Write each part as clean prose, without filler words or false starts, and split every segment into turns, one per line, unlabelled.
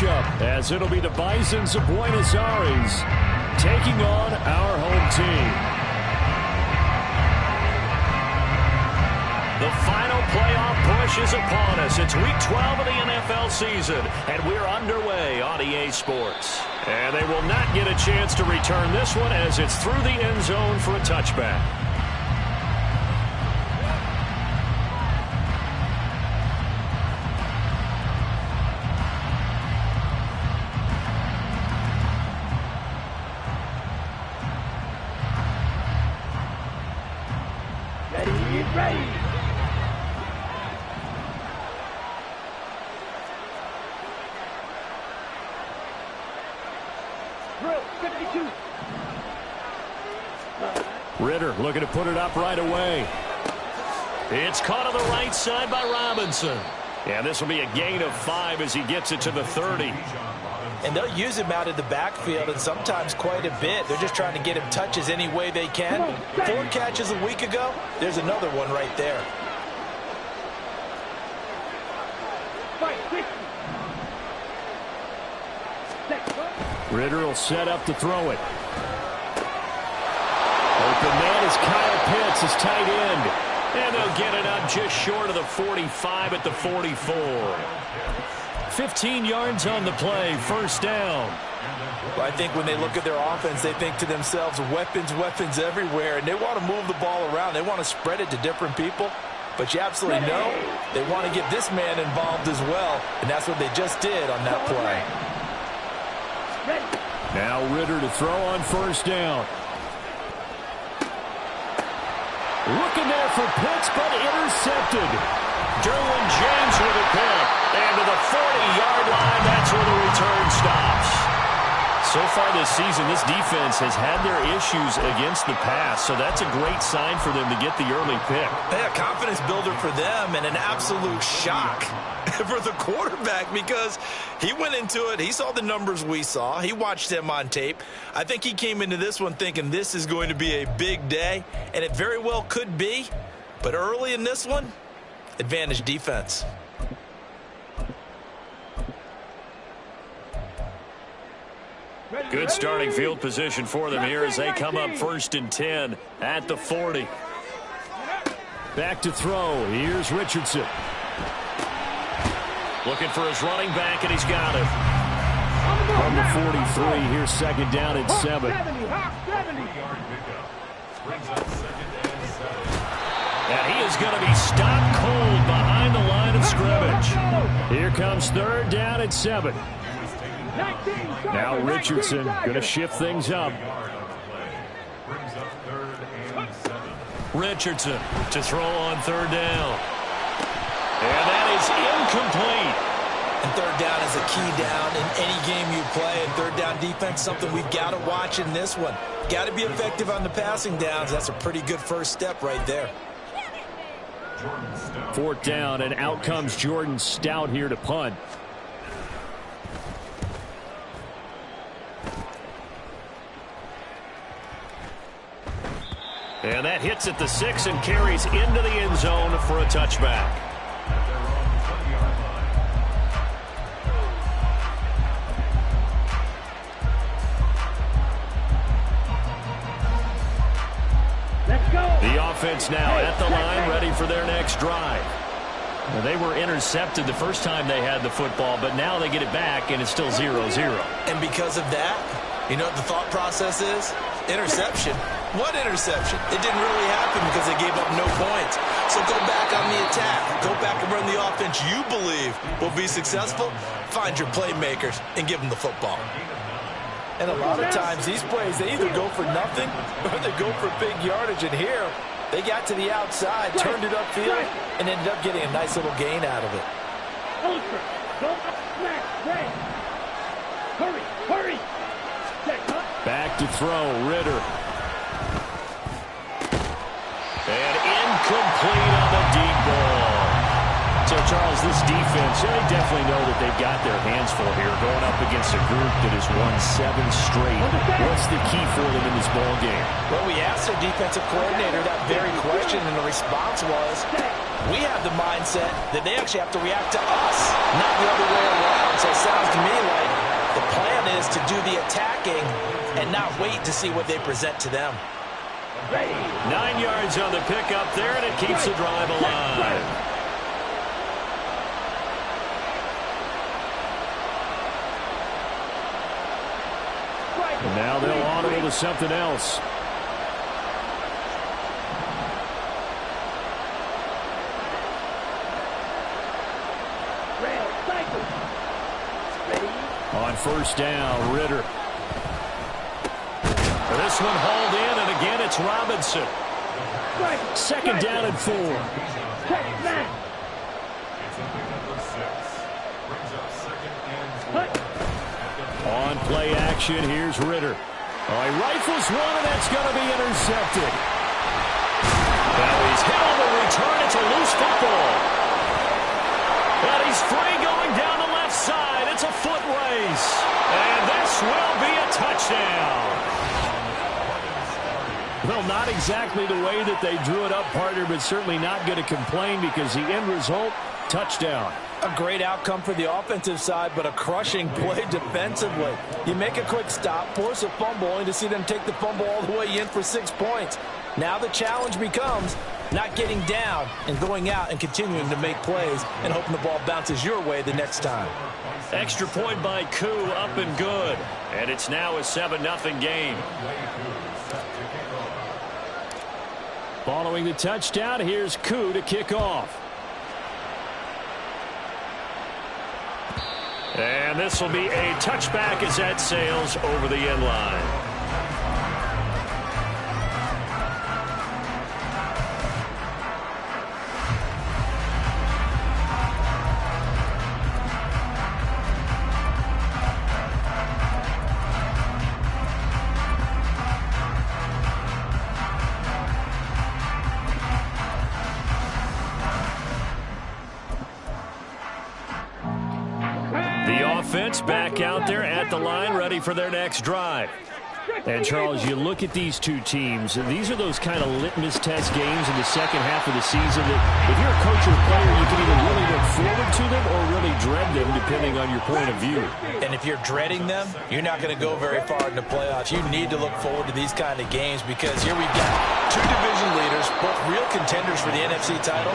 matchup, as it'll be the Bisons of Buenos Aires taking on our home team. The final playoff push is upon us. It's Week 12 of the NFL season, and we're underway on EA Sports. And they will not get a chance to return this one as it's through the end zone for a touchback.
Ready. Drill 52.
Ritter looking to put it up right away. It's caught on the right side by Robinson. And this will be a gain of 5 as he gets it to the 30.
And they'll use him out of the backfield, and sometimes quite a bit. They're just trying to get him touches any way they can. 4 catches a week ago. There's another one right there.
Ritter will set up to throw it. Open man is Kyle Pitts, his tight end. And they'll get it up just short of the 45 at the 44. 15 yards on the play, first down.
Well, I think when they look at their offense, they think to themselves, weapons everywhere, and they want to move the ball around. They want to spread it to different people. But you absolutely know they want to get this man involved as well, and that's what they just did on that play.
Now Ritter to throw on first down. Looking there for Pitts, but intercepted. Derwin James with a pick. And to the 40-yard line, that's where the return stops. So far this season, this defense has had their issues against the pass, so that's a great sign for them to get the early pick.
Yeah, confidence builder for them and an absolute shock for the quarterback because he went into it. He saw the numbers we saw. He watched them on tape. I think he came into this one thinking this is going to be a big day, and it very well could be. But early in this one, advantage defense.
Good starting field position for them here as they come up first and 10 at the 40. Back to throw. Here's Richardson. Looking for his running back, and he's got it. From the 43, here's second down and 7. And he is going to be stopped cold behind the line of scrimmage. Here comes third down and 7. Now Richardson going to shift things up. Richardson to throw on third down. And that is incomplete.
And third down is a key down in any game you play. And third down defense, something we've got to watch in this one. Got to be effective on the passing downs. That's a pretty good first step right there.
Fourth down, and out comes Jordan Stout here to punt. And that hits at the 6 and carries into the end zone for a touchback.
Let's go.
The offense now at the line, ready for their next drive. Well, they were intercepted the first time they had the football, but now they get it back, and it's still 0-0.
And because of that, you know what the thought process is? Interception. What interception? It didn't really happen because they gave up no points. So go back on the attack. Go back and run the offense you believe will be successful. Find your playmakers and give them the football. And a lot of times these plays, they either go for nothing or they go for big yardage. And here, they got to the outside, turned it upfield, and ended up getting a nice little gain out of it.
Ultra. Go up, smash, red. Hurry.
Back to throw, Ritter. And incomplete on the deep ball. So, Charles, this defense, they definitely know that they've got their hands full here going up against a group that has won 7 straight. What's the key for them in this ball game?
Well, we asked their defensive coordinator that very question, and the response was, we have the mindset that they actually have to react to us, not the other way around. So it sounds to me like be attacking and not wait to see what they present to them.
9 yards on the pickup there, and it keeps the drive alive. And now they'll audible to something else. On first down, Ritter. This one hauled in, and again it's Robinson. Second down and 4. On play action, here's Ritter. Oh, he rifles one, and that's going to be intercepted. Now he's hit on the return. It's a loose football. And he's free going down the left side. It's a foot race. And this will be a touchdown. Well, not exactly the way that they drew it up, partner, but certainly not going to complain because the end result, touchdown.
A great outcome for the offensive side, but a crushing play defensively. You make a quick stop, force a fumble, only to see them take the fumble all the way in for 6 points. Now the challenge becomes not getting down and going out and continuing to make plays and hoping the ball bounces your way the next time.
Extra point by Koo, up and good. And it's now a 7-0 game. Following the touchdown, here's Koo to kick off. And this will be a touchback as that sails over the end line. Back out there at the line, ready for their next drive. And, Charles, you look at these two teams, and these are those kind of litmus test games in the second half of the season that if you're a coach or a player, you can either really look forward to them or really dread them, depending on your point of view.
And if you're dreading them, you're not going to go very far in the playoffs. You need to look forward to these kind of games because here we've got two division leaders, both real contenders for the NFC title.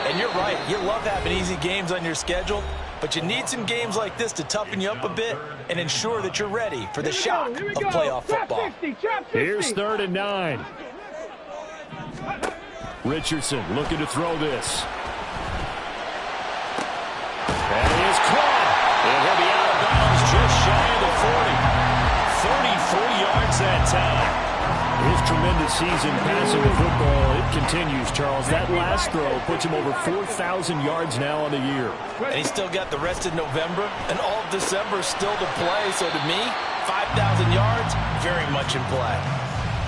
And you're right, you love having easy games on your schedule, but you need some games like this to toughen you up a bit and ensure that you're ready for the shock of playoff football.
Here's 3rd and 9. Richardson looking to throw this. And he is caught. And he'll be out of bounds just shy of the 40. 34 yards that time. His tremendous season passing the football, it continues, Charles. That last throw puts him over 4,000 yards now on the year.
And he's still got the rest of November and all of December still to play. So to me, 5,000 yards, very much in play.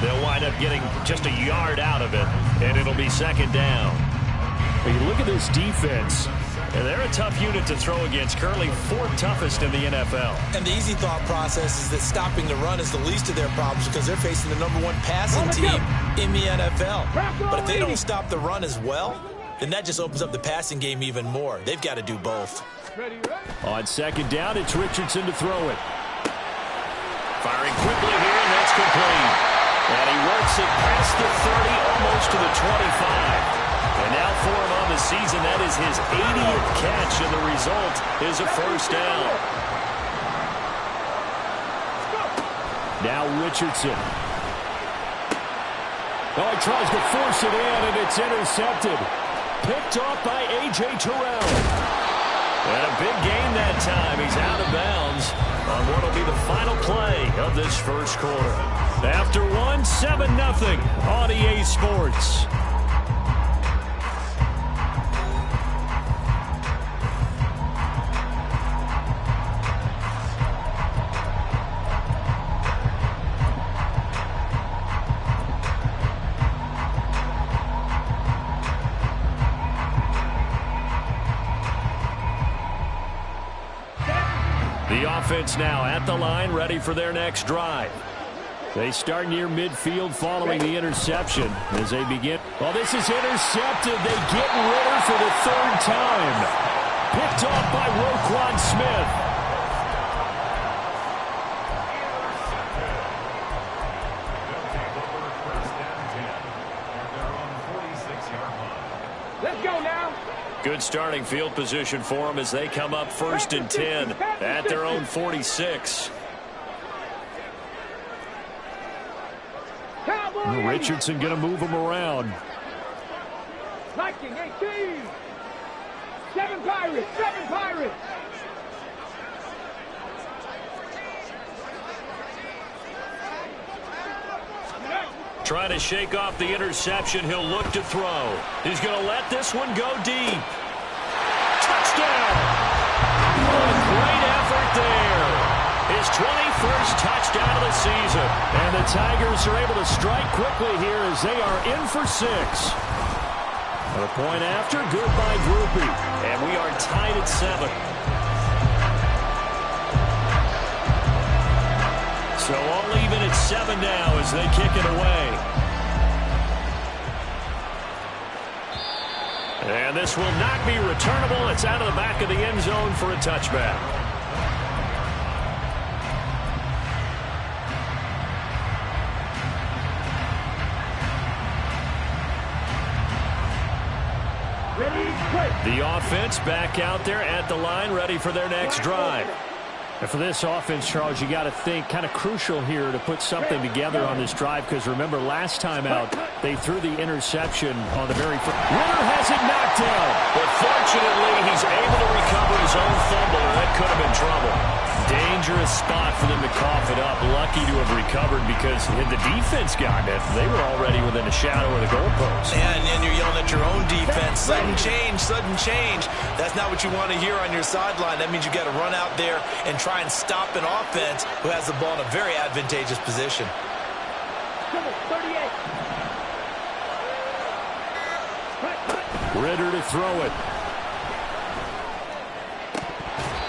They'll wind up getting just a yard out of it, and it'll be 2nd down. But you look at this defense, and they're a tough unit to throw against, currently 4th toughest in the NFL.
And the easy thought process is that stopping the run is the least of their problems because they're facing the #1 passing team in the NFL. But if they don't stop the run as well, then that just opens up the passing game even more. They've got to do both.
On 2nd down, it's Richardson to throw it. Firing quickly here, and that's complete. And he works it past the 30, almost to the 25. And now for him on the season, that is his 80th catch, and the result is a 1st down. Now Richardson. Oh, he tries to force it in, and it's intercepted. Picked off by A.J. Terrell. And a big gain that time. He's out of bounds on what will be the final play of this first quarter. After one, 7-0 on EA Sports. Offense now at the line, ready for their next drive. They start near midfield following the interception as they begin. Well, this is intercepted. They get Ritter for the 3rd time. Picked off by Roquan Smith. starting field position for them as they come up 1st and 10 at their own 46.
Richardson
going to move them around.
Viking 18. 7 Pirates. 7 Pirates.
Trying to shake off the interception. He'll look to throw. He's going to let this one go deep. Touchdown! A great effort there. His 21st touchdown of the season. And the Tigers are able to strike quickly here as they are in for 6. A point after, good by Groupie. And we are tied at 7. So all even at 7 now as they kick it away. And this will not be returnable. It's out of the back of the end zone for a touchback. The offense back out there at the line, ready for their next drive. And for this offense, Charles, you got to think kind of crucial here to put something together on this drive, because remember last time out they threw the interception on the very first. Ritter has it knocked down, but fortunately he's able to recover his own fumble, or that could have been trouble. Dangerous spot for them to cough it up. Lucky to have recovered, because had the defense gotten it, they were already within a shadow of the goalpost.
And you're yelling at your own defense. Sudden change, sudden change. That's not what you want to hear on your sideline. That means you got to run out there and try and stop an offense who has the ball in a very advantageous position.
38.
Ritter to throw it.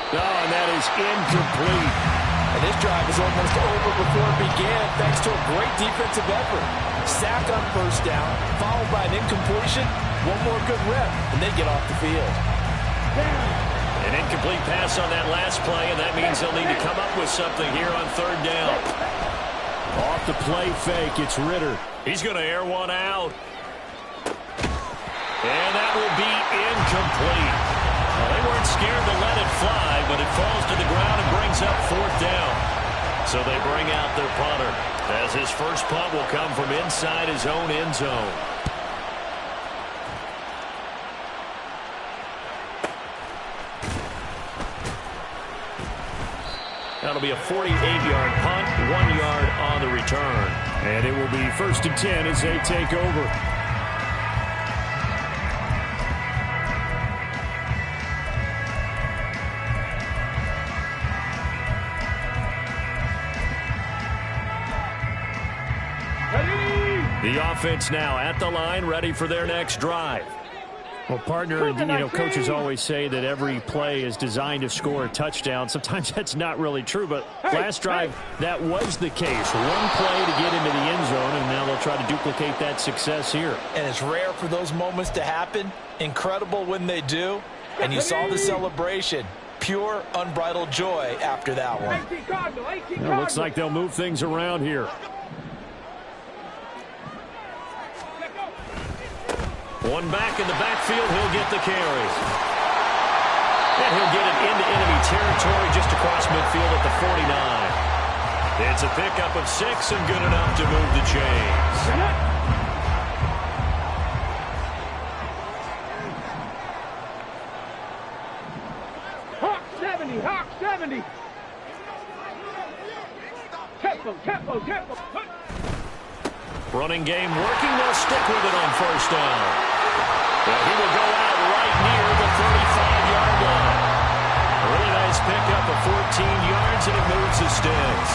Oh, and that is incomplete.
And this drive is almost over before it began, thanks to a great defensive effort. Sack on 1st down, followed by an incompletion. One more good rep, and they get off the field.
An incomplete pass on that last play, and that means they'll need to come up with something here on 3rd down. Off the play fake, it's Ritter. He's going to air one out. And that will be incomplete. Well, they weren't scared to let it fly, but it falls to the ground and brings up 4th down. So they bring out their punter, as his first punt will come from inside his own end zone. That'll be a 48-yard punt, 1 yard on the return. And it will be 1st and 10 as they take over. The offense now at the line, ready for their next drive. Well, partner, coaches always say that every play is designed to score a touchdown. Sometimes that's not really true, but last drive, that was the case. One play to get into the end zone, and now they'll try to duplicate that success here.
And it's rare for those moments to happen. Incredible when they do. And you saw the celebration. Pure, unbridled joy after that one.
Well, looks like they'll move things around here. One back in the backfield, he'll get the carry. And he'll get it into enemy territory just across midfield at the 49. It's a pickup of 6 and good enough to move the chains.
Hawk 70, Hawk 70. Tempo.
Running game working. They'll stick with it on 1st down. Well, he will go out right near the 35-yard line. A really nice pickup of 14 yards, and it moves the sticks.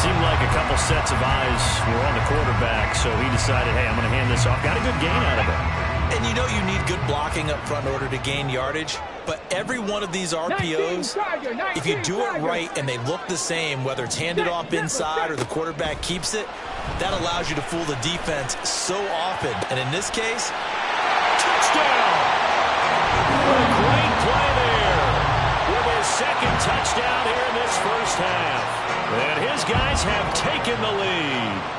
Seemed like a couple sets of eyes were on the quarterback, so he decided, hey, I'm going to hand this off. Got a good gain out of it.
And you know you need good blocking up front in order to gain yardage, but every one of these RPOs, if you do it right and they look the same, whether it's handed off inside or the quarterback keeps it, that allows you to fool the defense so often. And in this case,
touchdown! What a great play there with his 2nd touchdown here in this 1st half. And his guys have taken the lead.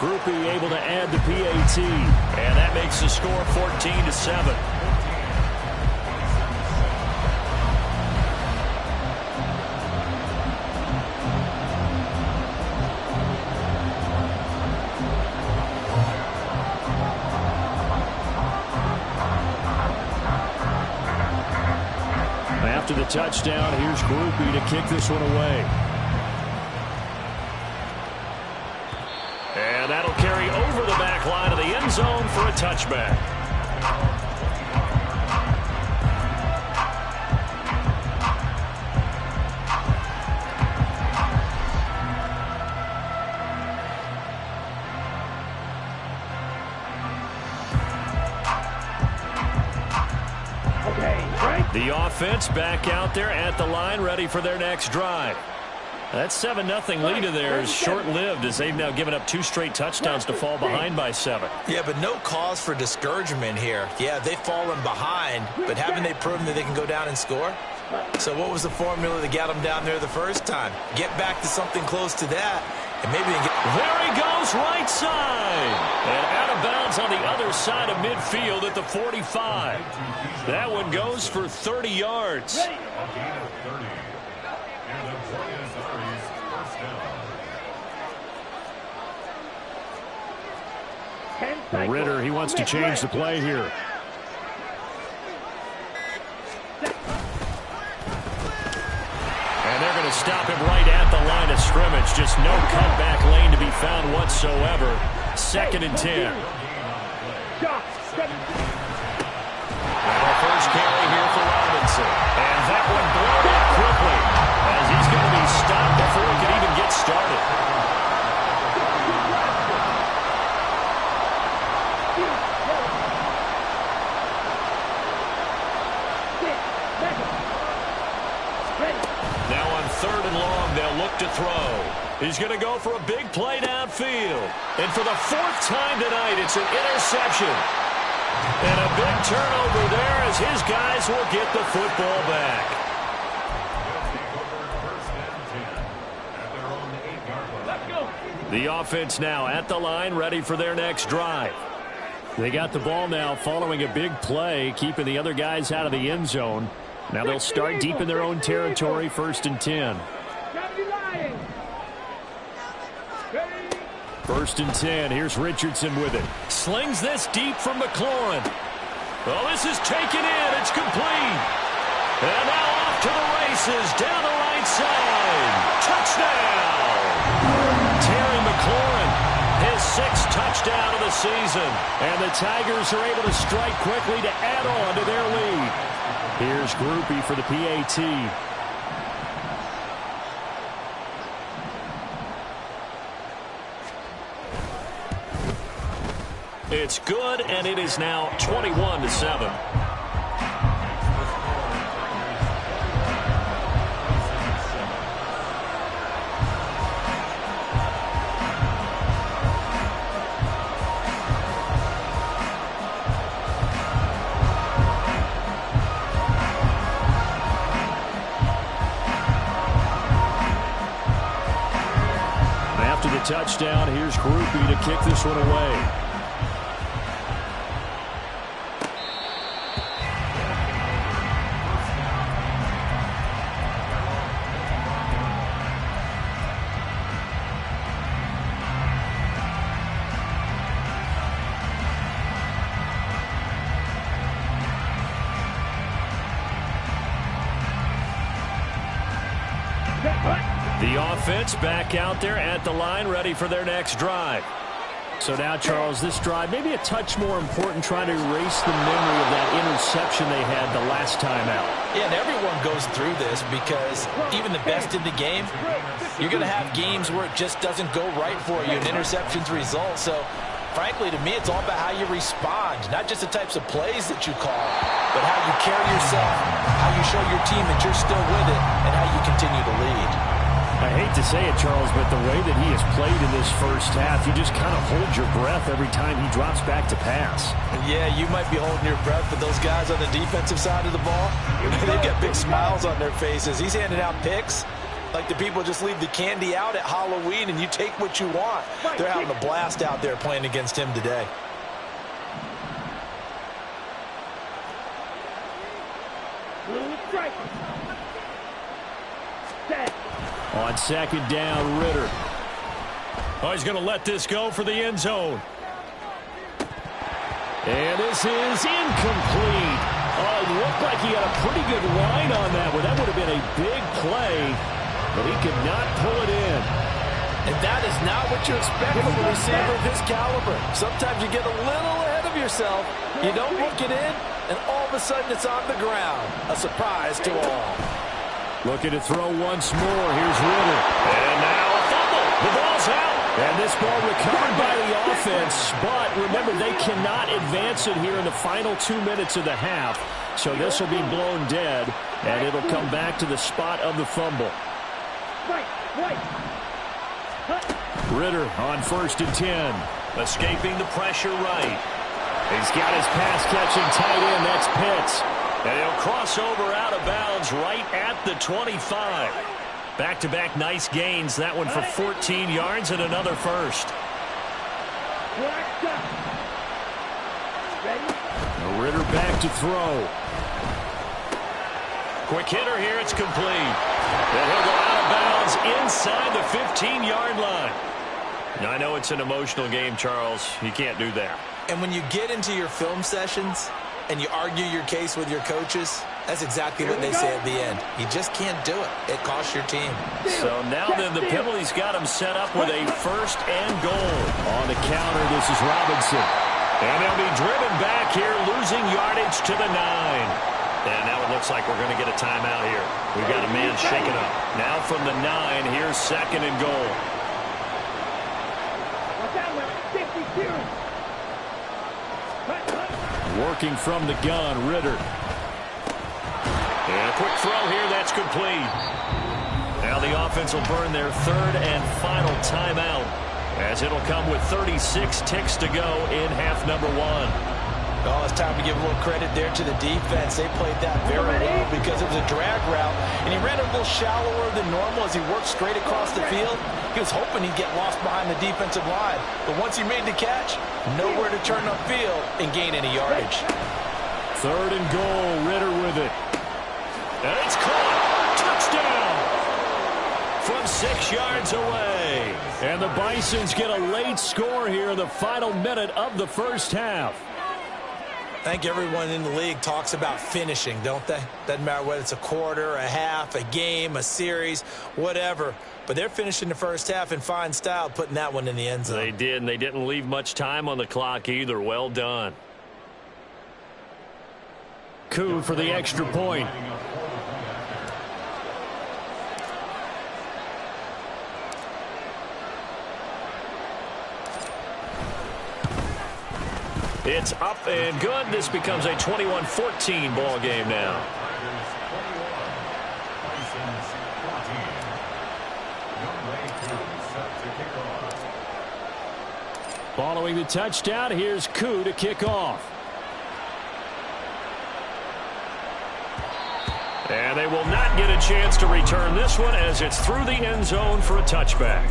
Groupie able to add the PAT. And that makes the score 14-7. After the touchdown, here's Groupie to kick this one away. And that'll carry over the back line of the end zone for a touchback. The offense back out there at the line, ready for their next drive. That 7-0 lead of theirs short-lived as they've now given up 2 straight touchdowns to fall behind by 7.
Yeah, but no cause for discouragement here. Yeah, they've fallen behind, but haven't they proven that they can go down and score? So what was the formula that got them down there the first time? Get back to something close to that, and maybe they get...
There he goes, right side. And out of bounds on the other side of midfield at the 45. That one goes for 30 yards. Ritter, he wants to change the play here. And they're going to stop him right at the line of scrimmage. Just no cutback lane to be found whatsoever. 2nd and 10. And the first carry here for Robinson. And that one blown up quickly as he's going to be stopped before he can even get started. Now on 3rd and long, they'll look to throw. He's going to go for a big play downfield. And for the 4th time tonight, it's an interception. And a big turnover there as his guys will get the football back. The offense now at the line, ready for their next drive. They got the ball now following a big play, keeping the other guys out of the end zone. Now they'll start deep in their own territory, 1st and 10. 1st and 10. Here's Richardson with it. Slings this deep from McLaurin. Well, this is taken in. It's complete. And now off to the races down the right side. Touchdown. Terry McLaurin, his 6th touchdown of the season. And the Tigers are able to strike quickly to add on to their lead. Here's Groupie for the PAT. It's good, and it is now 21-7. After the touchdown, here's Groupie to kick this one away. The offense back out there at the line, ready for their next drive. So now, Charles, this drive maybe a touch more important, trying to erase the memory of that interception they had the last time out.
Yeah, and everyone goes through this because even the best in the game, you're going to have games where it just doesn't go right for you, and interceptions result. So, frankly, to me, it's all about how you respond, not just the types of plays that you call, but how you carry yourself, how you show your team that you're still with it, and how you continue to lead.
I hate to say it, Charles, but the way that he has played in this first half, you just kind of hold your breath every time he drops back to pass.
Yeah, you might be holding your breath, but those guys on the defensive side of the ball, they've got big smiles on their faces. He's handing out picks, Like the people just leave the candy out at Halloween and you take what you want. They're having a blast out there playing against him today.
On second down, Ritter. Oh, he's going to let this go for the end zone. And this is incomplete. Oh, it looked like he had a pretty good line on that one. That would have been a big play, but he could not pull it in.
And that is not what you expect from a receiver of this caliber. Sometimes you get a little ahead of yourself. You don't look it in, and all of a sudden it's on the ground. A surprise to all.
Looking to throw once more. Here's Ritter. And now a fumble. The ball's out. And this ball recovered by the offense. But remember, they cannot advance it here in the final 2 minutes of the half. So this will be blown dead. And it'll come back to the spot of the fumble. Ritter on 1st and 10. Escaping the pressure right. He's got his pass-catching tight end. That's Pitts. And he'll cross over out of bounds right at the 25. Back-to-back nice gains. That one for 14 yards and another first. Ritter back to throw. Quick hitter here. It's complete. And he'll go out of bounds inside the 15-yard line. Now, I know it's an emotional game, Charles. You can't do that.
And when you get into your film sessions and you argue your case with your coaches, that's exactly what they say at the end. You just can't do it. It costs your team.
So now then the penalty's got him set up with a 1st and goal. On the counter, this is Robinson. And they'll be driven back here, losing yardage to the 9. And now it looks like we're going to get a timeout here. We've got a man shaken up. Now from the 9, here's 2nd and goal. Working from the gun, Ritter. And a quick throw here, that's complete. Now the offense will burn their 3rd and final timeout, as it'll come with 36 ticks to go in half number 1.
Oh, it's time to give a little credit there to the defense. They played that very well because it was a drag route, and he ran a little shallower than normal as he worked straight across the field. He was hoping he'd get lost behind the defensive line, but once he made the catch, nowhere to turn upfield and gain any yardage.
3rd and goal, Ritter with it. And it's caught. Touchdown! From 6 yards away. And the Bisons get a late score here in the final minute of the first half.
I think everyone in the league talks about finishing, don't they? Doesn't matter whether it's a quarter, a half, a game, a series, whatever. But they're finishing the first half in fine style, putting that one in the end zone.
They did, and they didn't leave much time on the clock either. Well done. Coup for the extra point. It's up and good. This becomes a 21-14 ball game now. Following the touchdown, here's Coup to kick off. And they will not get a chance to return this one as it's through the end zone for a touchback.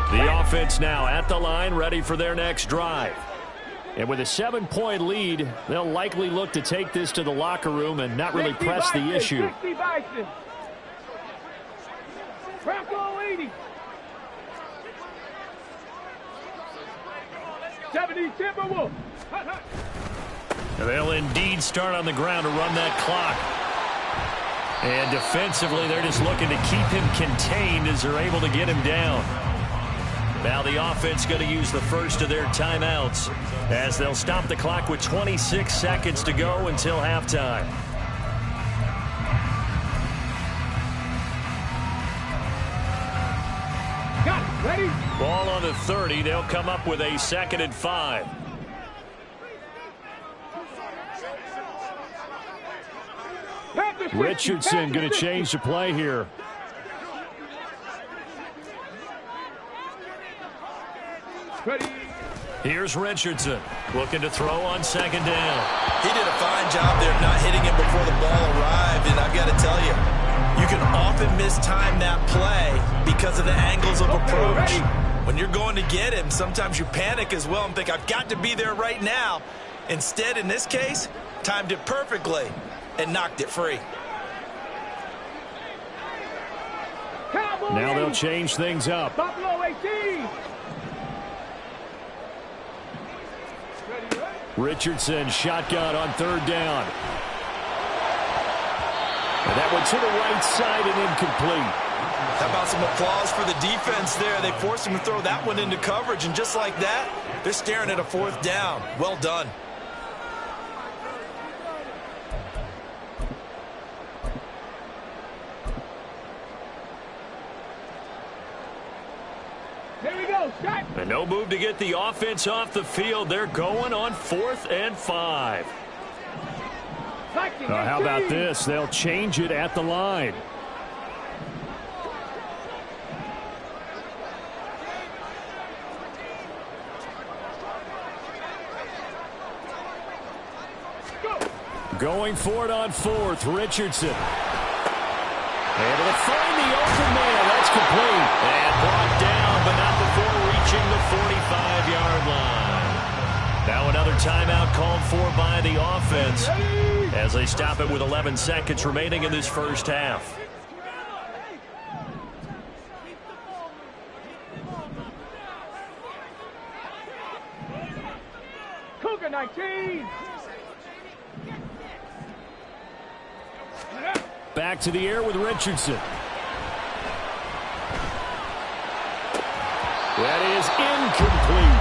The offense now at the line, ready for their next drive. And with a 7-point lead, they'll likely look to take this to the locker room and not really press the issue.
70 Timberwolves.
They'll indeed start on the ground to run that clock. And defensively, they're just looking to keep him contained as they're able to get him down. Now the offense going to use the first of their timeouts as they'll stop the clock with 26 seconds to go until halftime.
Got it. Ready?
Ball on the 30. They'll come up with a 2nd and 5. Richardson going to change the play here.
Ready.
Here's Richardson looking to throw on second down.
He did a fine job there not hitting him before the ball arrived, and I've got to tell you, you can often mistime that play because of the angles of approach. When you're going to get him, sometimes you panic as well and think, I've got to be there right now. Instead, in this case, timed it perfectly and knocked it free.
Now they'll change things up.
Buffalo 18.
Richardson shotgun on third down. And that one to the right side and incomplete.
How about some applause for the defense there? They forced him to throw that one into coverage, and just like that, they're staring at a fourth down. Well done.
Here we go. Shot.
And no move to get the offense off the field. They're going on 4th and 5. How about this? They'll change it at the line. Going for it on 4th, Richardson. Able to find the open man. That's complete. And brought down, but not before reaching the 45-yard line. Now another timeout called for by the offense as they stop it with 11 seconds remaining in this first half.
Cougar 19.
Back to the air with Richardson. That is incomplete.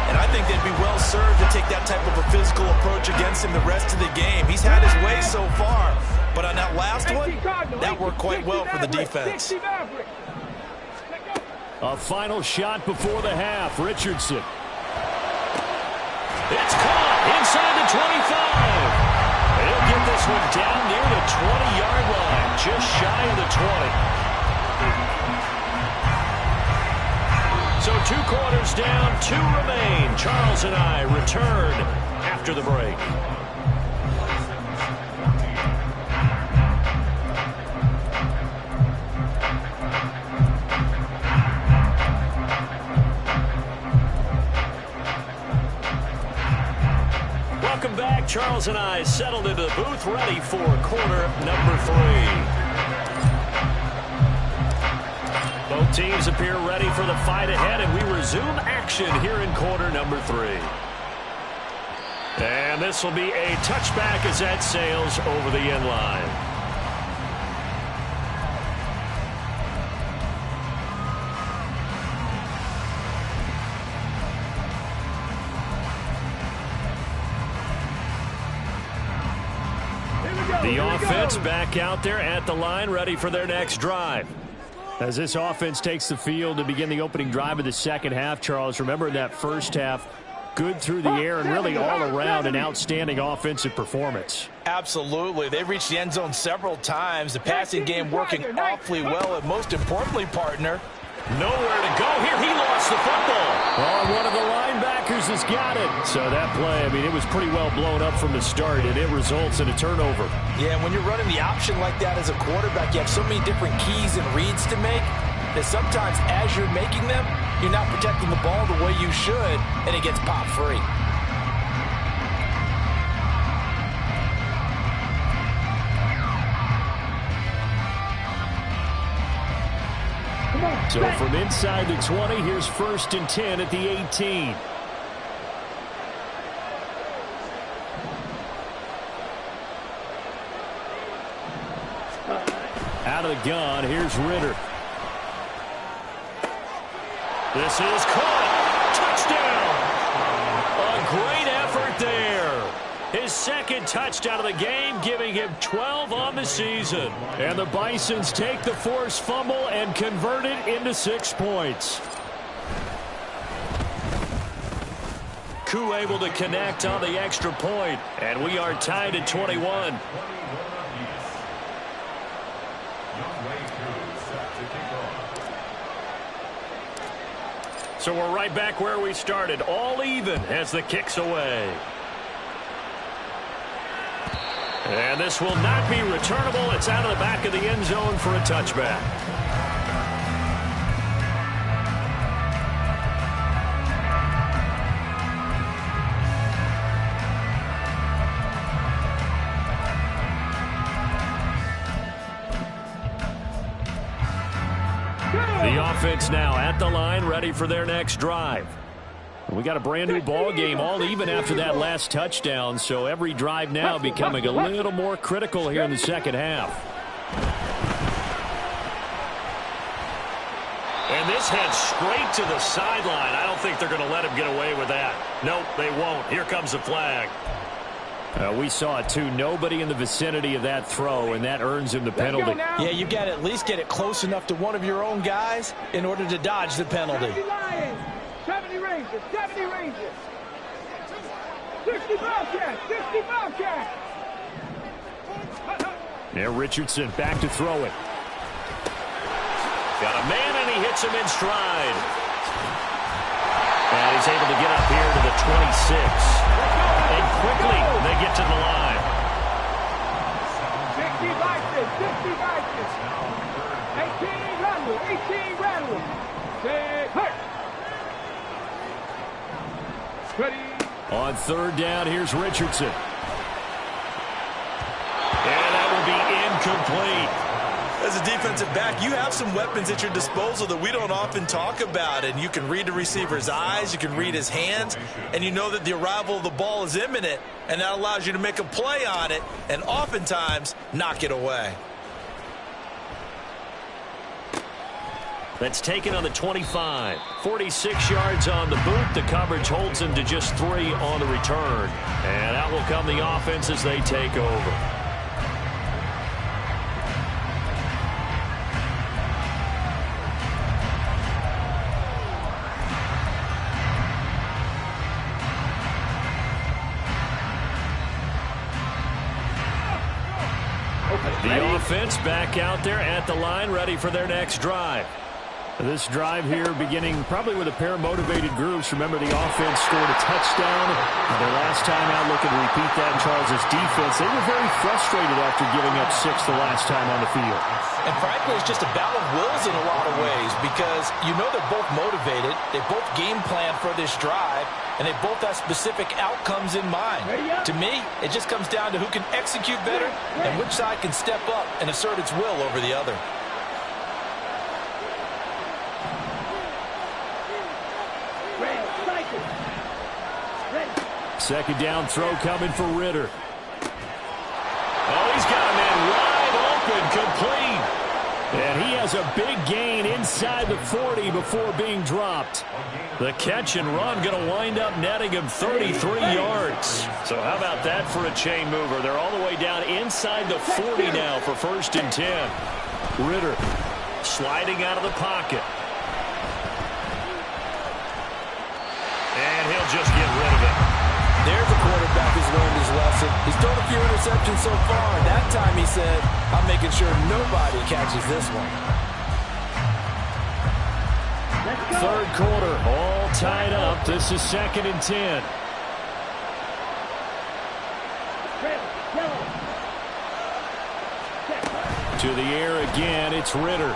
And I think they'd be well served to take that type of a physical approach against him the rest of the game. He's had his way so far, but on that last one, that worked quite well for the defense.
A final shot before the half. Richardson. It's caught inside the 25. He'll get this one down near the 20-yard line, just shy of the 20. So 2 quarters down, 2 remain. Charles and I return after the break. Welcome back. Charles and I settled into the booth, ready for quarter number 3. Both teams appear ready for the fight ahead, and we resume action here in quarter number 3. And this will be a touchback as that sails over the end line. The offense back out there at the line, ready for their next drive. As this offense takes the field to begin the opening drive of the second half, Charles, remember in that first half, good through the air and really all around an outstanding offensive performance.
Absolutely. They've reached the end zone several times. The passing game working awfully well, and most importantly, partner,
nowhere to go here. He lost the football. Oh, one of the linebackers has got it. So that play, I mean, it was pretty well blown up from the start, and it results in a turnover.
Yeah, when you're running the option like that as a quarterback, you have so many different keys and reads to make that sometimes as you're making them, you're not protecting the ball the way you should, and it gets popped free.
So from inside the 20, here's 1st and 10 at the 18. Out of the gun, here's Ritter. This is caught. Touchdown. A great effort there. His second touchdown of the game, giving him 12 on the season. And the Bisons take the forced fumble and convert it into 6 points. Koo able to connect on the extra point, and we are tied at 21. So we're right back where we started, all even as the kick's away. And this will not be returnable. It's out of the back of the end zone for a touchback. The offense now at the line, ready for their next drive. We got a brand new ball game, all even after that last touchdown, so every drive now becoming a little more critical here in the second half. And this heads straight to the sideline. I don't think they're going to let him get away with that. Nope, they won't. Here comes the flag.
We saw it too. Nobody in the vicinity of that throw, and that earns him the penalty.
Yeah, you got to at least get it close enough to one of your own guys in order to dodge the penalty.
70 Rangers, 70 Rangers. 60 Bobcats, 60 Bobcats.
Now Richardson back to throw it. Got a man, and he hits him in stride. And he's able to get up here to the 26. And quickly, they get to the line.
60 Bobcats, 60 Bobcats. 18 Rattle, 18 Rattle. Say, hurt. Ready.
On third down, here's Richardson. And that will be incomplete.
As a defensive back, you have some weapons at your disposal that we don't often talk about. And you can read the receiver's eyes, you can read his hands, and you know that the arrival of the ball is imminent. And that allows you to make a play on it and oftentimes knock it away.
That's taken on the 25. 46 yards on the boot. The coverage holds him to just 3 on the return. And out will come the offense as they take over. The offense back out there at the line, ready for their next drive.
This drive here beginning probably with a pair of motivated groups. Remember, the offense scored a touchdown. Their last time out, looking to repeat that in Charles' defense. They were very frustrated after giving up 6 the last time on the field.
And frankly, it's just a battle of wills in a lot of ways because you know they're both motivated. They both game plan for this drive, and they both have specific outcomes in mind. To me, it just comes down to who can execute better and which side can step up and assert its will over the other.
Second down throw coming for Ritter.
Oh, he's got a man wide open, complete.
And he has a big gain inside the 40 before being dropped.
The catch and run going to wind up netting him 33 yards. So how about that for a chain mover? They're all the way down inside the 40 now for 1st and 10. Ritter sliding out of the pocket. And he'll just get rid of it.
There's a quarterback who's learned his lesson. He's thrown a few interceptions so far. That time he said, I'm making sure nobody catches this one.
Third quarter, all tied up. This is 2nd and 10. To the air again, it's Ritter.
And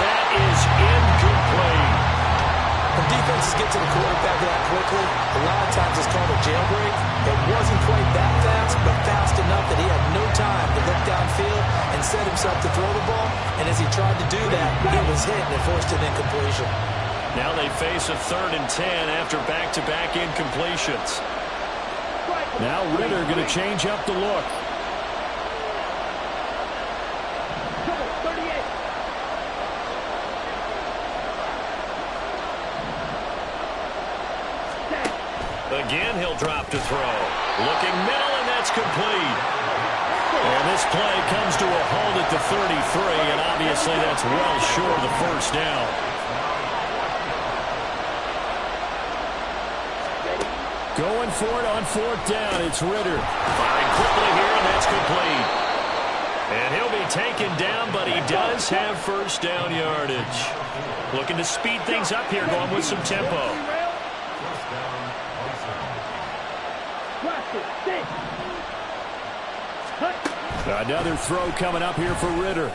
that is incomplete.
When defenses get to the quarterback that quickly, a lot of times it's called a jailbreak. It wasn't quite that fast, but fast enough that he had no time to look downfield and set himself to throw the ball. And as he tried to do that, he was hit and it forced an incompletion.
Now they face a 3rd and 10 after back-to-back incompletions.
Now Ritter going to change up the look.
Again, he'll drop to throw. Looking middle, and that's complete. And this play comes to a halt at the 33, and obviously that's well short of the 1st down.
Going for it on 4th down. It's Ritter.
Firing quickly here, and that's complete. And he'll be
taken down, but he does have first down yardage. Looking to speed things up here, going with some tempo. Another throw coming up here for Ritter.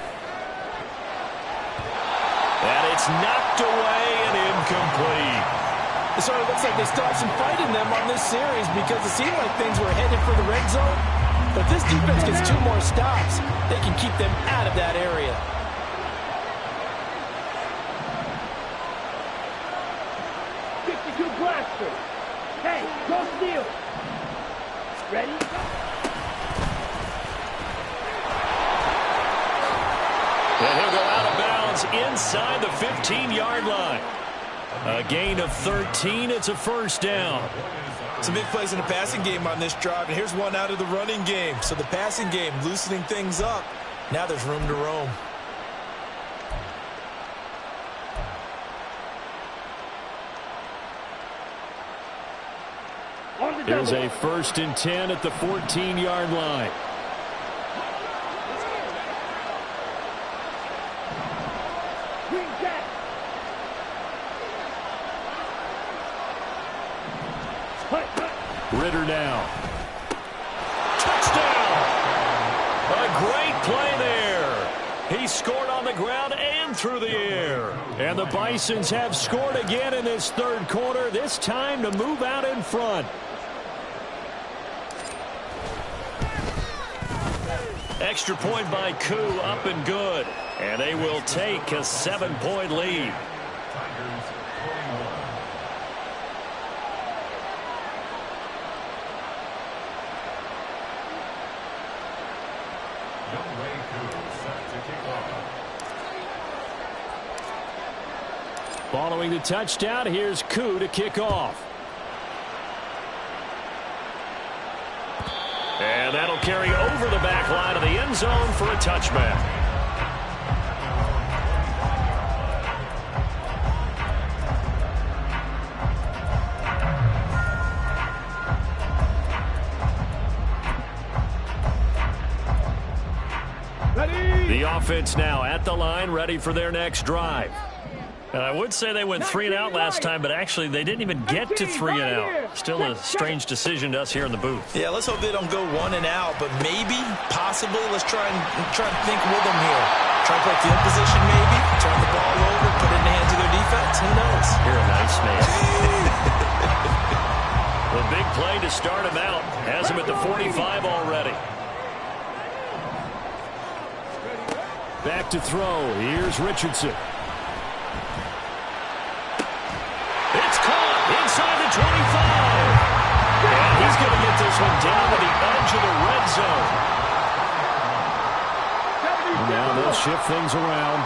And it's knocked away and incomplete.
It sort of looks like they still have some fight in them on this series because it seemed like things were headed for the red zone. But if this defense gets 2 more stops, they can keep them out of that area.
Blaster. Hey, go steal. Ready?
And he'll go out of bounds inside the 15-yard line. A gain of 13. It's a first down.
Some big plays in the passing game on this drive, and here's one out of the running game. So the passing game loosening things up. Now there's room to roam.
Here's a 1st and 10 at the 14-yard line. Ritter now. Touchdown! A great play there. He scored on the ground and through the air. And the Bisons have scored again in this 3rd quarter, this time to move out in front. Extra point by Koo, up and good. And they will take a 7-point lead. Following the touchdown, here's Koo to kick off. And that'll carry over the back line of the end zone for a touchback. Ready. The offense now at the line, ready for their next drive. And I would say they went 3 and out last time, but actually they didn't even get to 3 and out. Still a strange decision to us here in the booth.
Yeah, let's hope they don't go 1 and out, but maybe, possibly, let's try and think with them here. Try and play field position maybe, turn the ball over, put it in the hands of their defense. Who knows?
You're a nice man. The big play to start him out. Has him at the 45 already. Back to throw. Here's Richardson. Inside the 25. And he's going to get this one down to the edge of the red zone. And now they'll shift things around.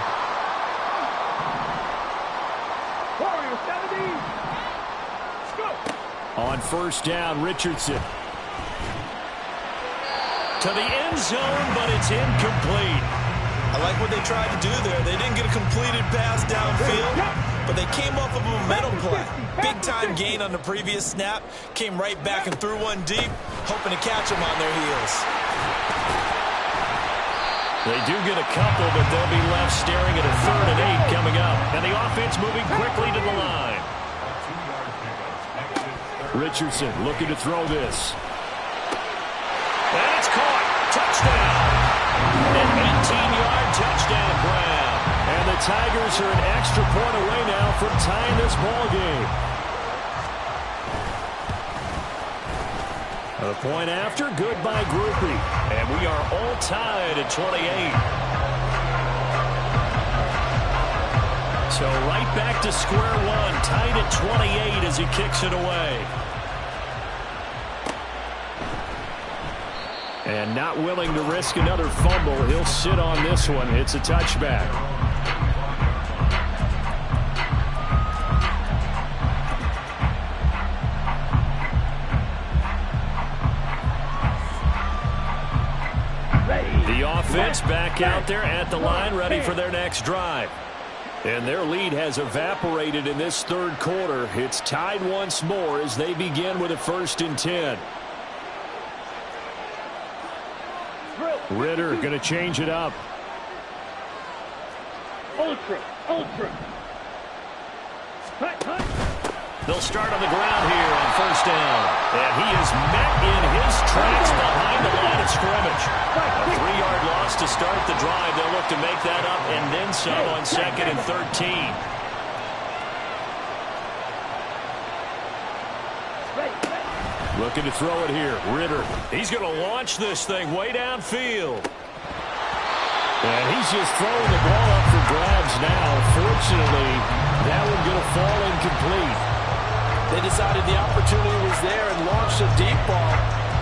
On 1st down, Richardson. To the end zone, but it's incomplete.
I like what they tried to do there. They didn't get a completed pass downfield, but they came off of a momentum play. Big-time gain on the previous snap. Came right back and threw one deep, hoping to catch them on their heels.
They do get a couple, but they'll be left staring at a 3rd and 8 coming up. And the offense moving quickly to the line. Richardson looking to throw this. And it's caught. Touchdown. An 18-yard touchdown grab. And the Tigers are an extra point away now from tying this ball game. A point after, good by Groupie. And we are all tied at 28. So right back to square one, tied at 28 as he kicks it away. And not willing to risk another fumble, he'll sit on this one. It's a touchback. The offense back out there at the line, ready for their next drive. And their lead has evaporated in this 3rd quarter. It's tied once more as they begin with a 1st and 10. Ritter going to change it up.
Ultra. Ultra. Hut, hut.
They'll start on the ground here on first down. And he is met in his tracks behind the line of scrimmage. A 3-yard loss to start the drive. They'll look to make that up and then some on 2nd and 13.
Looking to throw it here. Ritter.
He's going to launch this thing way downfield.
And he's just throwing the ball up for grabs now. Fortunately, that one going to fall incomplete.
They decided the opportunity was there and launched a deep ball,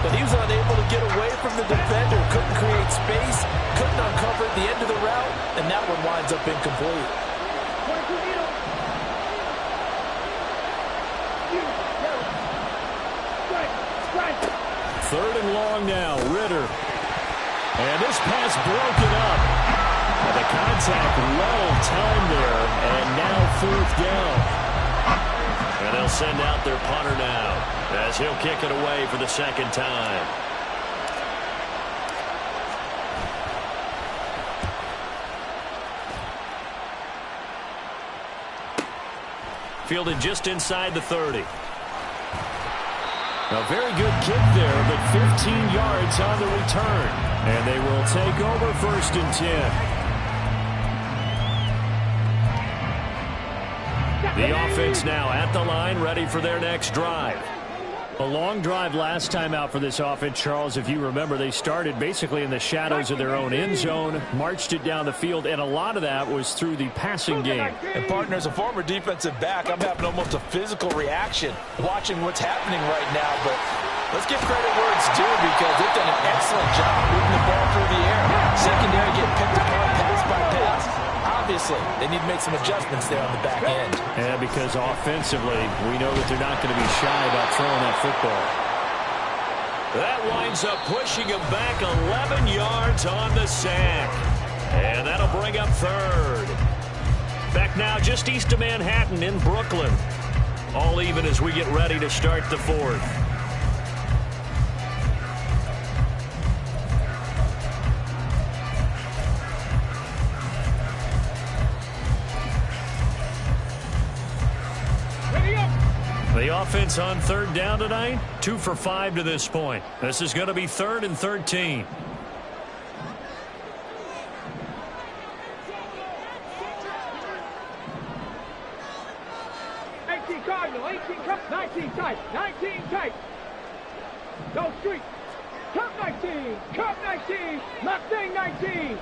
but he was unable to get away from the defender. Couldn't create space, couldn't uncover the end of the route, and that one winds up incomplete.
Third and long now, Ritter. And this pass broken up. And the contact well timed there, and now 4th down.
And they'll send out their punter now as he'll kick it away for the 2nd time. Fielded just inside the 30.
A very good kick there, but 15 yards on the return. And they will take over 1st and 10.
The offense now at the line, ready for their next drive.
A long drive last time out for this offense, Charles. If you remember, they started basically in the shadows of their own end zone, marched it down the field, and a lot of that was through the passing game.
And, partner, as a former defensive back, I'm having almost a physical reaction watching what's happening right now. But let's give credit where it's due because they've done an excellent job moving the ball through the air. Secondary getting picked apart pass by pass. Obviously, they need to make some adjustments there on the back end.
Yeah, because offensively, we know that they're not going to be shy about throwing that football.
That winds up pushing him back 11 yards on the sack. And that'll bring up 3rd. Back now just east of Manhattan in Brooklyn. All even as we get ready to start the 4th. The offense on 3rd down tonight, 2 for 5 to this point. This is going to be 3rd and 13.
Cardinal, 18 cup, 19 tight, 19 tight. Go street. Cup 19, cup 19, Mustang 19.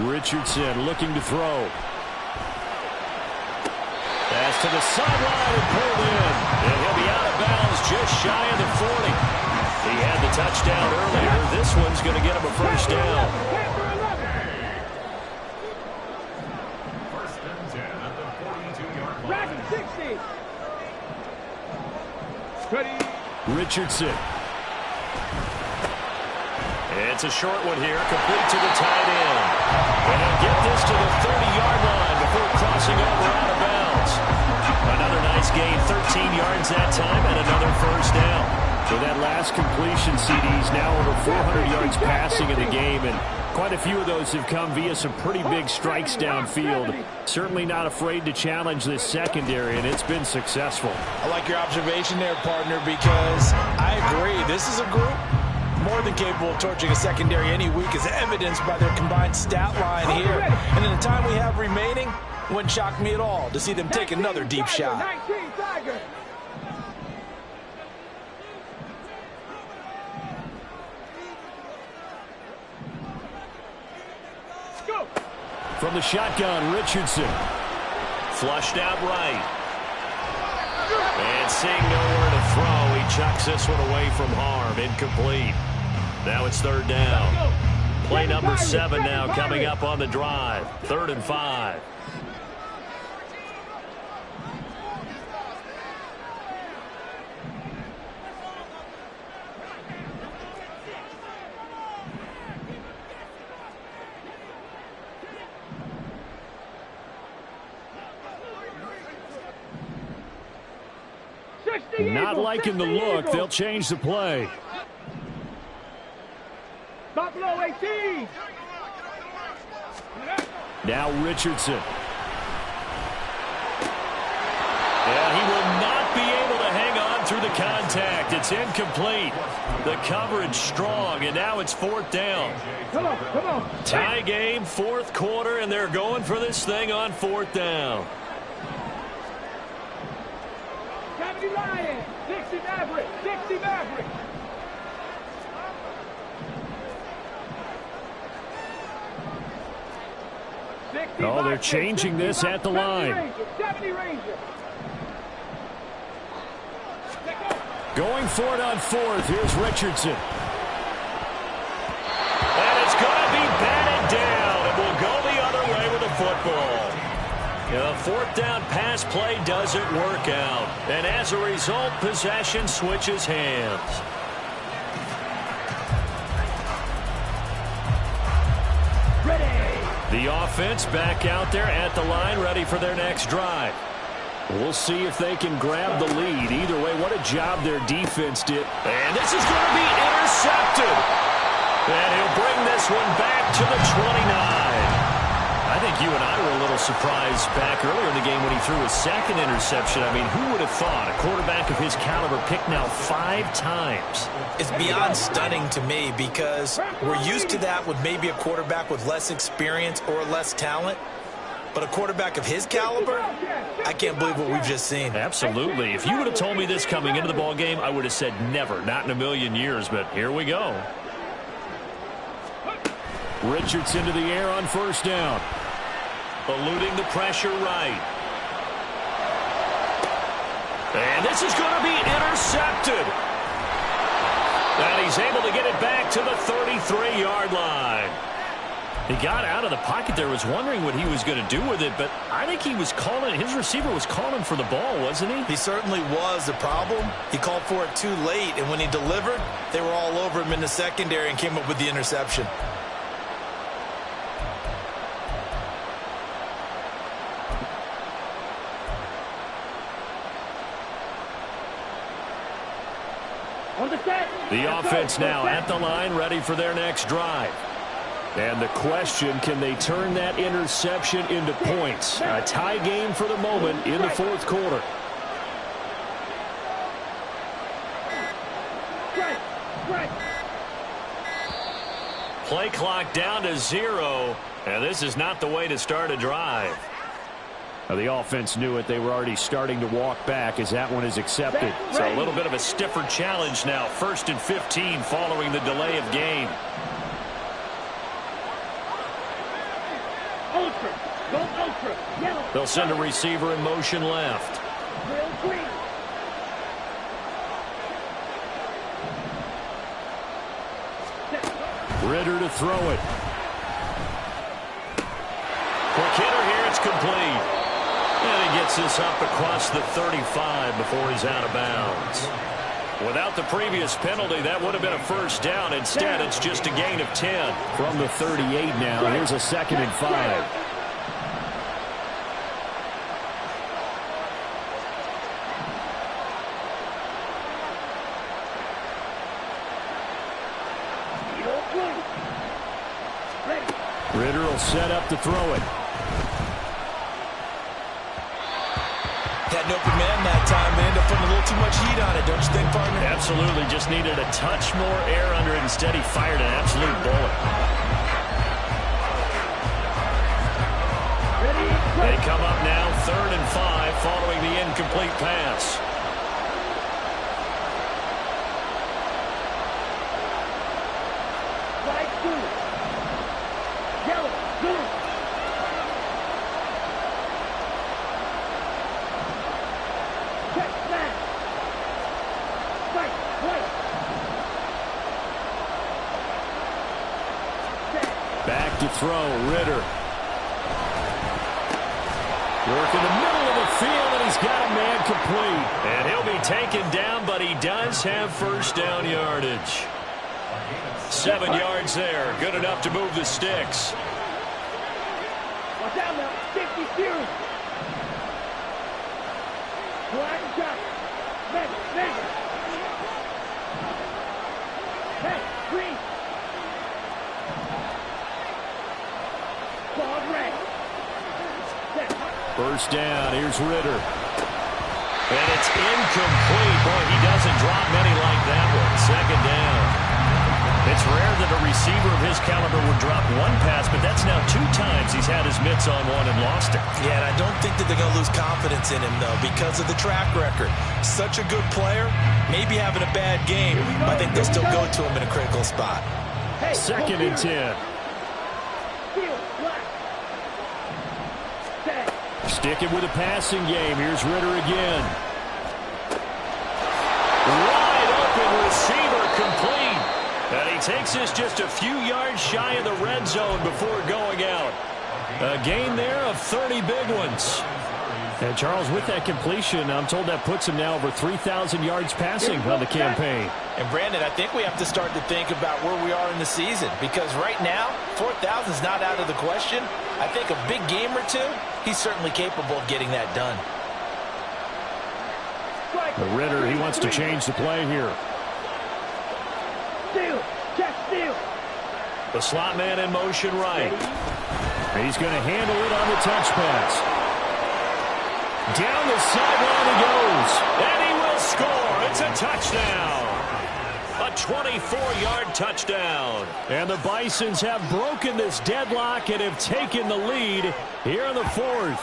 Richardson looking to throw.
Pass to the sideline and pulled in. And he'll be out of bounds just shy of the 40. He had the touchdown earlier. This one's going to get him a first down.
First and 10 at the 42-yard line.
Rack 60. Ready.
Richardson.
It's a short one here, complete to the tight end. And he'll get this to the 30-yard line before crossing over out of bounds. Another nice gain, 13 yards that time, and another first down.
For that last completion, CD's now over 400 yards passing in the game, and quite a few of those have come via some pretty big strikes downfield. Certainly not afraid to challenge this secondary, and it's been successful.
I like your observation there, partner, because I agree. This is a group more than capable of torching a secondary any week, as evidenced by their combined stat line here. And in the time we have remaining, wouldn't shock me at all to see them take another deep shot.
19 Tiger. Go.
From the shotgun, Richardson.
Flushed out right. And seeing nowhere to throw, he chucks this one away from harm. Incomplete. Now it's third down. Play number 7 now coming up on the drive. 3rd and 5.
Not liking the look. They'll change the play.
Buffalo 18.
Now Richardson. Yeah, he will not be able to hang on through the contact. It's incomplete. The coverage strong, and now it's 4th down.
Come on.
Tie game, 4th quarter, and they're going for this thing on 4th down.
70 Lions, 60 Mavericks, 60 Mavericks.
Oh, they're changing this at the line.
70 Rangers.
Going for it on 4th. Here's Richardson. And it's going to be batted down. It will go the other way with the football. The 4th down pass play doesn't work out. And as a result, possession switches hands. The offense back out there at the line, ready for their next drive. We'll see if they can grab the lead. Either way, what a job their defense did. And this is going to be intercepted. And he'll bring this one back to the 29. I think you and I were a little surprised back earlier in the game when he threw his 2nd interception. I mean, who would have thought a quarterback of his caliber picked now 5 times?
It's beyond stunning to me because we're used to that with maybe a quarterback with less experience or less talent. But a quarterback of his caliber, I can't believe what we've just seen.
Absolutely. If you would have told me this coming into the ball game, I would have said never, not in a million years. But here we go. Richardson to the air on 1st down. Eluding the pressure right. And this is going to be intercepted. And he's able to get it back to the 33-yard line. He got out of the pocket there, was wondering what he was going to do with it, but I think he was calling, his receiver was calling for the ball, wasn't he?
He certainly was. The problem, he called for it too late, and when he delivered, they were all over him in the secondary and came up with the interception.
The offense now at the line, ready for their next drive. And the question, can they turn that interception into points? A tie game for the moment in the 4th quarter. Play clock down to 0, and this is not the way to start a drive. The offense knew it. They were already starting to walk back as that one is accepted. So a little bit of a stiffer challenge now. 1st and 15 following the delay of game. They'll send a receiver in motion left. Ritter to throw it. Quick hitter here. It's complete. And he gets this up across the 35 before he's out of bounds. Without the previous penalty, that would have been a 1st down. Instead, it's just a gain of 10. From the 38 now, here's a 2nd and 5. Ritter will set up to throw it.
Had an open man that time. They ended up putting a little too much heat on it, don't you think, partner?
Absolutely. Just needed a touch more air under it. Instead, he fired an absolute bullet. They come up now, 3rd and 5, following the incomplete pass. Back to throw, Ritter. Work in the middle of the field, and he's got a man complete. And he'll be taken down, but he does have 1st down yardage. 7 yards there, good enough to move the sticks.
Watch out now, 50 series. Black shot. Back. Green.
First down, here's Ritter.
And it's incomplete. Boy, he doesn't drop many like that one. Second down. It's rare that a receiver of his caliber would drop one pass, but that's now 2 times he's had his mitts on one and lost it.
Yeah, and I don't think that they're going to lose confidence in him, though, because of the track record. Such a good player, maybe having a bad game, but I think they'll still go to him in a critical spot.
Second and 10. Sticking with a passing game. Here's Ritter again.
Wide open receiver, complete. And he takes this just a few yards shy of the red zone before going out. A gain there of 30 big ones.
And Charles, with that completion, I'm told that puts him now over 3,000 yards passing on the campaign.
And Brandon, I think we have to start to think about where we are in the season, because right now 4,000 is not out of the question. I think a big game or two, he's certainly capable of getting that done.
The Ritter, he wants to change the play here.
Steal, check, steal.
The slot man in motion right.
He's going to handle it on the touch pass. Down the sideline he goes.
And he will score. It's a touchdown. A 24-yard touchdown.
And the Bisons have broken this deadlock and have taken the lead here in the 4th.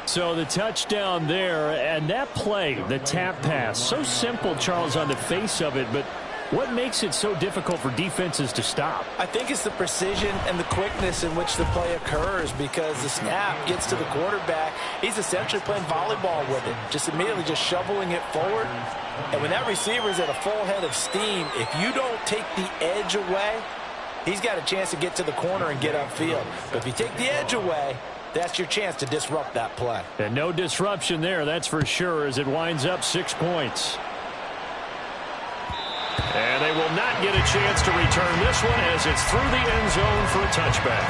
So the touchdown there, and that play, the tap pass, so simple, Charles, on the face of it, but what makes it so difficult for defenses to stop?
I think it's the precision and the quickness in which the play occurs, because the snap gets to the quarterback. He's essentially playing volleyball with it, just immediately just shoveling it forward. And when that receiver is at a full head of steam, if you don't take the edge away, he's got a chance to get to the corner and get upfield. But if you take the edge away, that's your chance to disrupt that play.
And no disruption there, that's for sure, as it winds up 6 points.
And they will not get a chance to return this one as it's through the end zone for a touchback.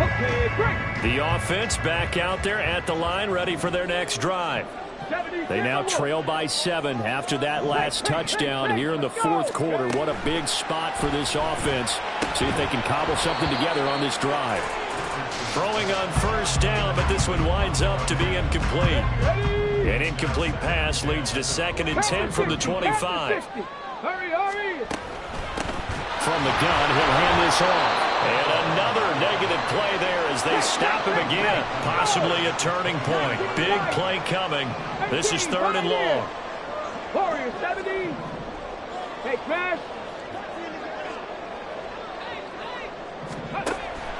Okay, great.
The offense back out there at the line, ready for their next drive.
They now trail by 7 after that last touchdown here in the 4th quarter. What a big spot for this offense. See if they can cobble something together on this drive.
Throwing on first down, but this one winds up to be incomplete. An incomplete pass leads to 2nd and 10 from the 25.
Hurry, hurry.
From the gun, he'll hand this off.
And another negative play there as they stop him again. Possibly a turning point. Big play coming. This is 3rd and long.
Warrior 70. Hey, smash.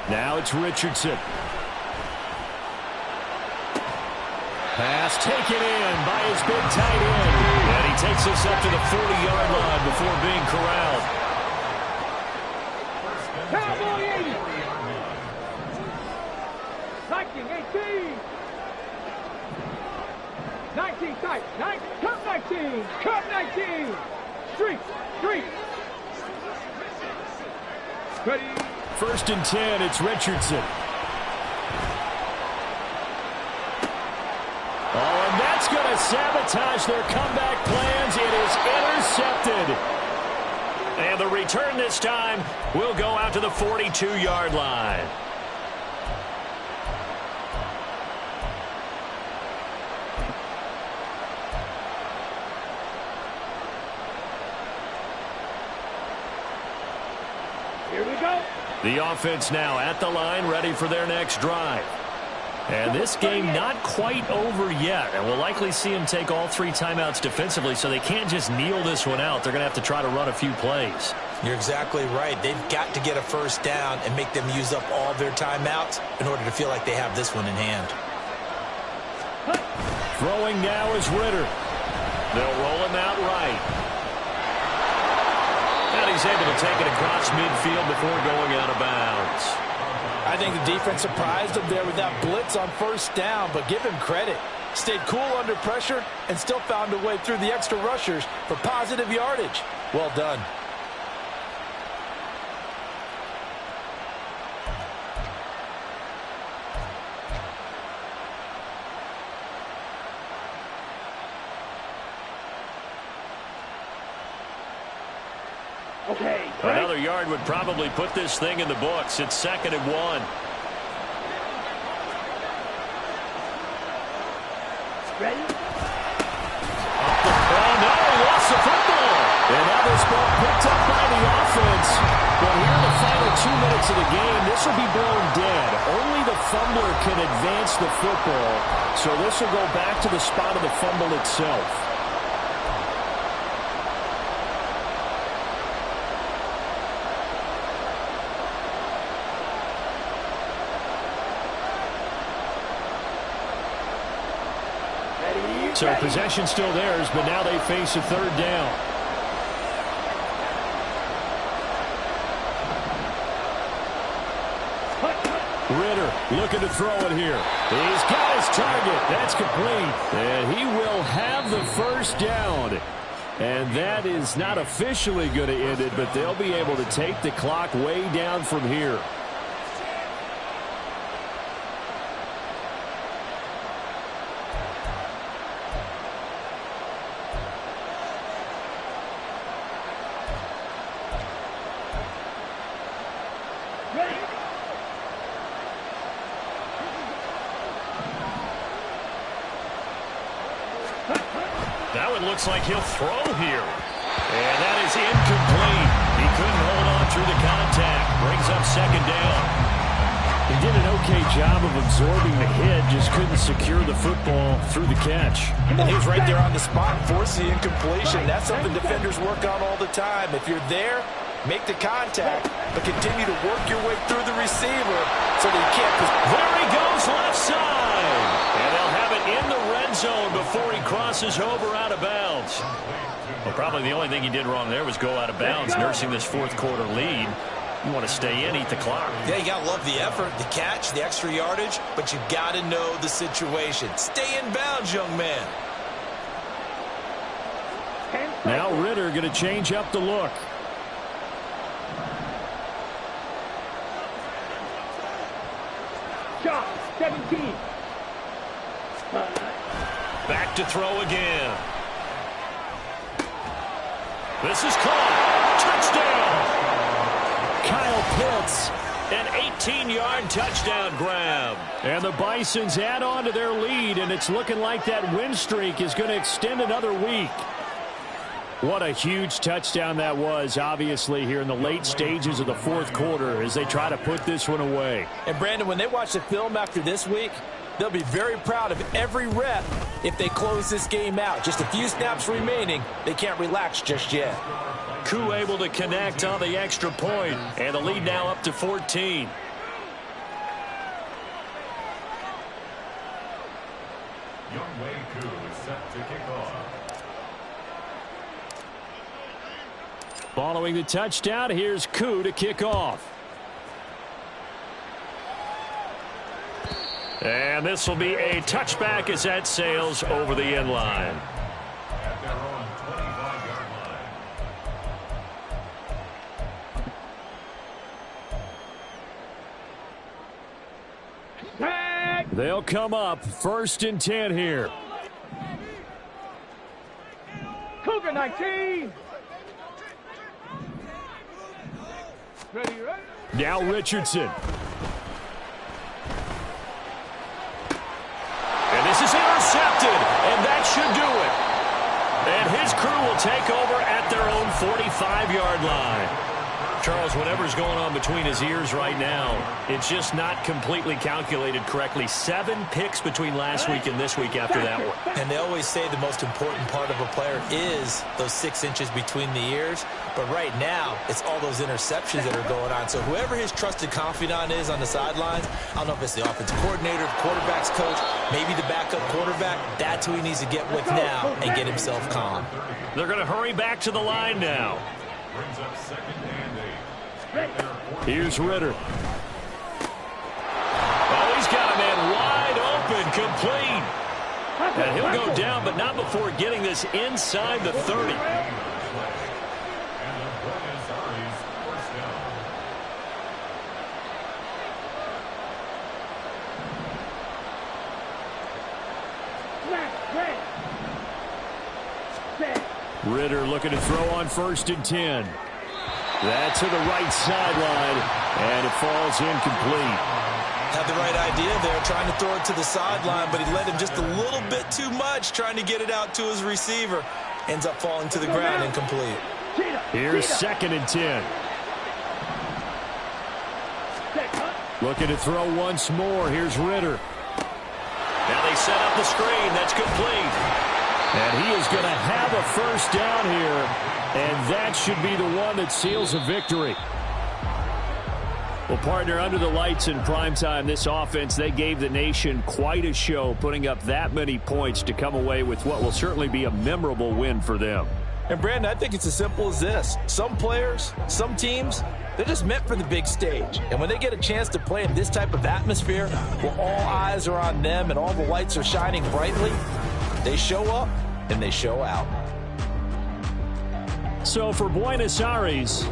Now it's Richardson. Pass taken in by his big tight end.
And he takes us up to the 40-yard line before being corralled.
Cowboy 80. Viking 18. 19 tight. Cup 19. Cup 19. Street. Ready.
1st and 10, it's Richardson. Oh, and that's going to sabotage their comeback plans. It is intercepted.
And the return this time will go out to the 42-yard line.
Here we go.
The offense now at the line, ready for their next drive. And this game not quite over yet. And we'll likely see them take all 3 timeouts defensively, so they can't just kneel this one out. They're going to have to try to run a few plays.
You're exactly right. They've got to get a first down and make them use up all their timeouts in order to feel like they have this one in hand.
Throwing now is Ritter.
They'll roll him out right. And he's able to take it across midfield before going out of bounds.
I think the defense surprised him there with that blitz on first down, but give him credit. Stayed cool under pressure and still found a way through the extra rushers for positive yardage. Well done.
Okay.
Another yard would probably put this thing in the books. It's 2nd and 1.
Ready?
Oh, no, lost the football. And now this ball picked up by the offense. But here in the final 2 minutes of the game, this will be blown dead. Only the fumbler can advance the football. So this will go back to the spot of the fumble itself. So possession still theirs, but now they face a 3rd down. Ritter looking to throw it here. He's got his target. That's complete. And he will have the 1st down. And that is not officially going to end it, but they'll be able to take the clock way down from here.
Now it looks like he'll throw here. And that is incomplete. He couldn't hold on through the contact. Brings up 2nd down.
He did an okay job of absorbing the hit, just couldn't secure the football through the catch.
And he was right there on the spot, forced the incompletion. That's something defenders work on all the time. If you're there, make the contact, but continue to work your way through the receiver so that you can't.
There he goes, left side. And they'll have it in the red zone before he crosses over out of bounds. Well, probably the only thing he did wrong there was go out of bounds, nursing this 4th quarter lead. You want to stay in, eat the clock.
Yeah, you got to love the effort, the catch, the extra yardage, but you got to know the situation. Stay in bounds, young man.
Now Ritter going to change up the look.
Shot, 17.
Back to throw again. This is caught. Touchdown.
Kyle Pitts.
An 18-yard touchdown grab.
And the Bisons add on to their lead, and it's looking like that win streak is going to extend another week. What a huge touchdown that was, obviously, here in the late stages of the 4th quarter as they try to put this one away.
And, Brandon, when they watch the film after this week, they'll be very proud of every rep if they close this game out. Just a few snaps remaining. They can't relax just yet.
Koo able to connect on the extra point, and the lead now up to 14.
Youngway Koo is set to kick off.
Following the touchdown, here's Koo to kick off.
And this will be a touchback as that sails over the end line.
At their own 25-yard line.
Tag.
They'll come up 1st and 10 here.
Cougar 19. Ready, ready.
Now Richardson.
And this is intercepted, and that should do it. And his crew will take over at their own 45-yard line. Charles, whatever's going on between his ears right now, it's just not completely calculated correctly. 7 picks between last week and this week after that one.
And they always say the most important part of a player is those 6 inches between the ears. But right now, it's all those interceptions that are going on. So whoever his trusted confidant is on the sidelines, I don't know if it's the offensive coordinator, the quarterback's coach, maybe the backup quarterback, that's who he needs to get with now and get himself calm.
They're going to hurry back to the line now.
Brings up 2nd and 8.
Here's Ritter.
Oh, he's got a man wide open, complete. And he'll go down, but not before getting this inside the 30.
And the Buenos Aires 1st down.
Ritter looking to throw on 1st and 10. That to the right sideline, and it falls incomplete.
Had the right idea there, trying to throw it to the sideline, but he led him just a little bit too much, trying to get it out to his receiver. Ends up falling to the ground incomplete.
Here's 2nd and 10. Looking to throw once more. Here's Ritter.
Now they set up the screen. That's complete.
And he is going to have a first down here, and that should be the one that seals a victory. Well, partner, under the lights in primetime, this offense, they gave the nation quite a show, putting up that many points to come away with what will certainly be a memorable win for them.
And, Brandon, I think it's as simple as this. Some players, some teams, they're just meant for the big stage. And when they get a chance to play in this type of atmosphere where all eyes are on them and all the lights are shining brightly, they show up and they show out.
So for Buenos Aires,